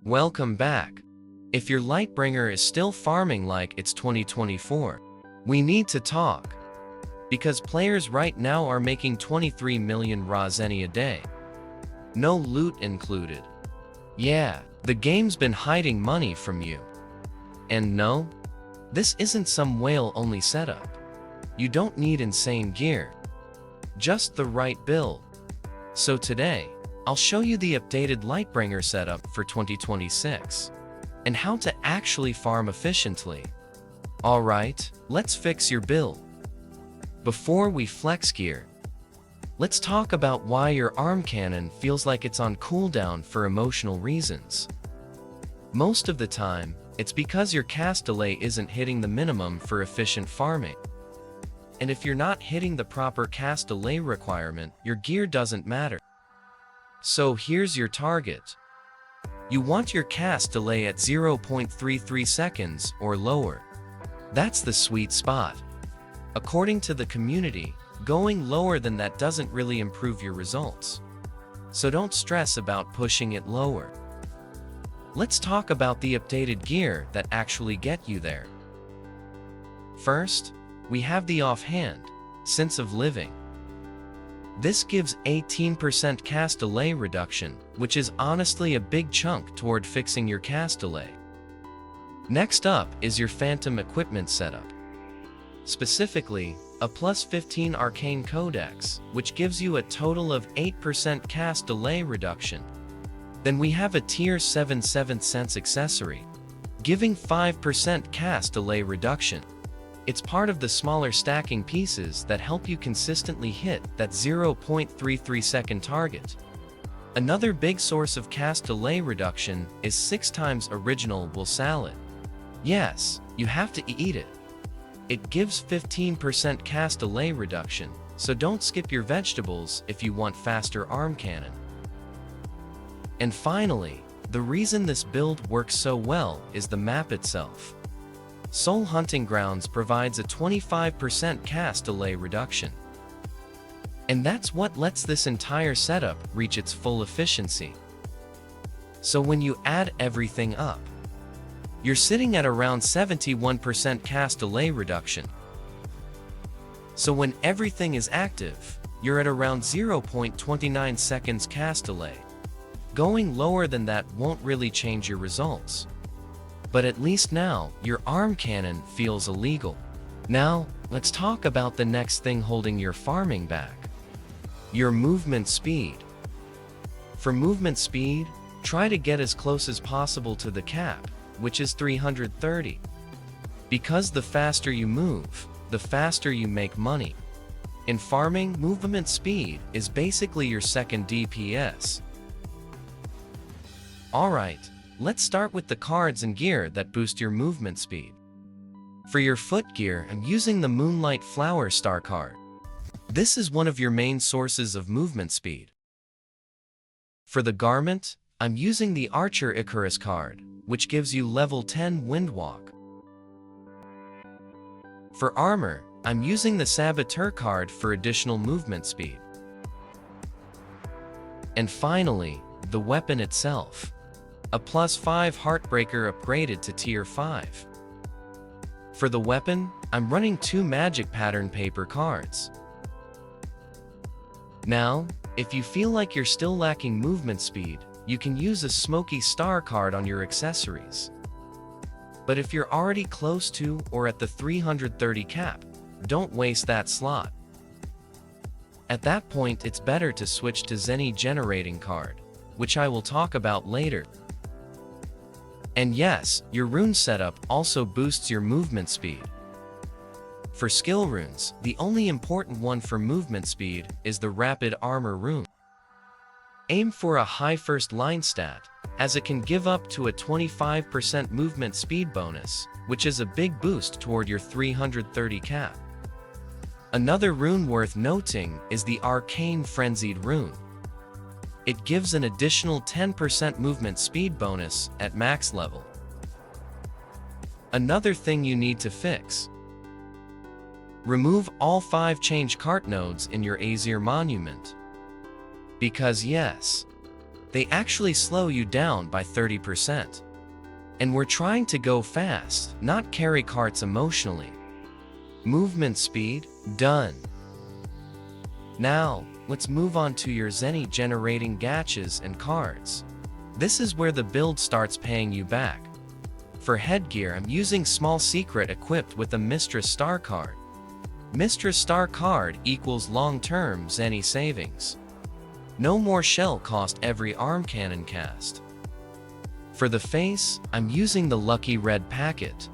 Welcome back. If your Lightbringer is still farming like it's 2024, we need to talk. Because players right now are making 23 million raw Zeni a day. No loot included. Yeah, the game's been hiding money from you. And no, this isn't some whale-only setup. You don't need insane gear. Just the right build. So today, I'll show you the updated Lightbringer setup for 2026, and how to actually farm efficiently. Alright, let's fix your build. Before we flex gear, let's talk about why your arm cannon feels like it's on cooldown for emotional reasons. Most of the time, it's because your cast delay isn't hitting the minimum for efficient farming. And if you're not hitting the proper cast delay requirement, your gear doesn't matter. So here's your target. You want your cast delay at 0.33 seconds or lower. That's the sweet spot. According to the community, going lower than that doesn't really improve your results. So don't stress about pushing it lower. Let's talk about the updated gear that actually get you there. First, we have the offhand Sense of Living. This gives 18% cast delay reduction, which is honestly a big chunk toward fixing your cast delay. Next up is your Phantom equipment setup. Specifically, a +15 Arcane Codex, which gives you a total of 8% cast delay reduction. Then we have a Tier 7 7th Sense accessory, giving 5% cast delay reduction. It's part of the smaller stacking pieces that help you consistently hit that 0.33 second target. Another big source of cast delay reduction is 6 times original wool salad. Yes, you have to eat it. It gives 15% cast delay reduction, so don't skip your vegetables if you want faster arm cannon. And finally, the reason this build works so well is the map itself. Soul Hunting Grounds provides a 25% cast delay reduction. And that's what lets this entire setup reach its full efficiency. So when you add everything up, you're sitting at around 71% cast delay reduction. So when everything is active, you're at around 0.29 seconds cast delay. Going lower than that won't really change your results. But at least now, your arm cannon feels illegal. Now, let's talk about the next thing holding your farming back. Your movement speed. For movement speed, try to get as close as possible to the cap, which is 330. Because the faster you move, the faster you make money. In farming, movement speed is basically your second DPS. Alright, let's start with the cards and gear that boost your movement speed. For your foot gear, I'm using the Moonlight Flower Star card. This is one of your main sources of movement speed. For the garment, I'm using the Archer Icarus card, which gives you level 10 Windwalk. For armor, I'm using the Saboteur card for additional movement speed. And finally, the weapon itself. A +5 Heartbreaker upgraded to Tier 5. For the weapon, I'm running 2 Magic Pattern paper cards. Now, if you feel like you're still lacking movement speed, you can use a Smoky Star card on your accessories. But if you're already close to or at the 330 cap, don't waste that slot. At that point, it's better to switch to Zeni Generating card, which I will talk about later. And yes, your rune setup also boosts your movement speed. For skill runes, the only important one for movement speed is the Rapid Armor rune. Aim for a high first line stat, as it can give up to a 25% movement speed bonus, which is a big boost toward your 330 cap. Another rune worth noting is the Arcane Frenzied rune. It gives an additional 10% movement speed bonus at max level. Another thing you need to fix. Remove all 5 change cart nodes in your Azir monument. Because yes, They actually slow you down by 30%. And we're trying to go fast, not carry carts emotionally. Movement speed, done. Now, let's move on to your Zeni generating gachas and cards. This is where the build starts paying you back. For headgear, I'm using Small Secret equipped with a Mistress Star card. Mistress Star card equals long-term Zeni savings. No more shell cost every arm cannon cast. For the face, I'm using the Lucky Red packet.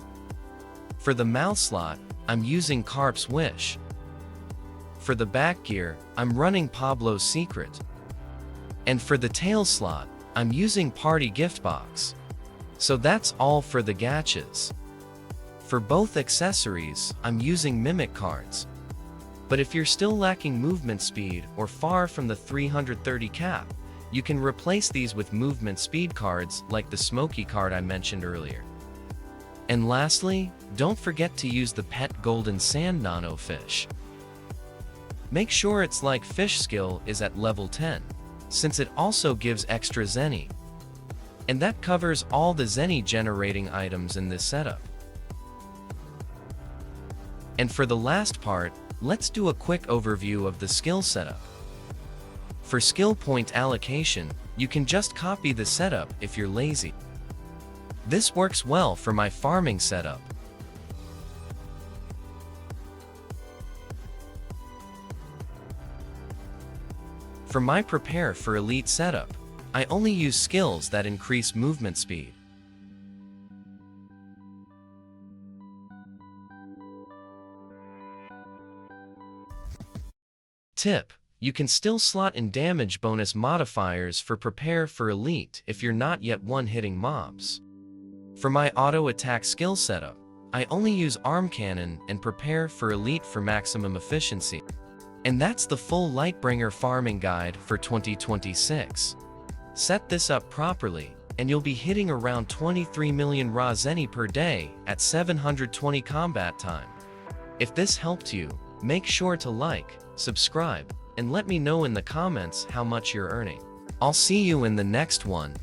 For the mouth slot, I'm using Carp's Wish. For the back gear, I'm running Pablo's Secret. And for the tail slot, I'm using Party Gift Box. So that's all for the gachas. For both accessories, I'm using Mimic cards. But if you're still lacking movement speed or far from the 330 cap, you can replace these with movement speed cards like the Smoky card I mentioned earlier. And lastly, don't forget to use the pet golden sand nano fish. Make sure its like fish skill is at level 10, since it also gives extra Zeni. And that covers all the Zeni generating items in this setup. And for the last part, let's do a quick overview of the skill setup. For skill point allocation, you can just copy the setup if you're lazy. This works well for my farming setup. For my prepare for elite setup, I only use skills that increase movement speed. Tip: you can still slot in damage bonus modifiers for prepare for elite if you're not yet one-hitting mobs. For my auto attack skill setup, I only use arm cannon and prepare for elite for maximum efficiency. And that's the full Lightbringer farming guide for 2026. Set this up properly, and you'll be hitting around 23 million raw Zeni per day at 720 combat time. If this helped you, make sure to like, subscribe, and let me know in the comments how much you're earning. I'll see you in the next one.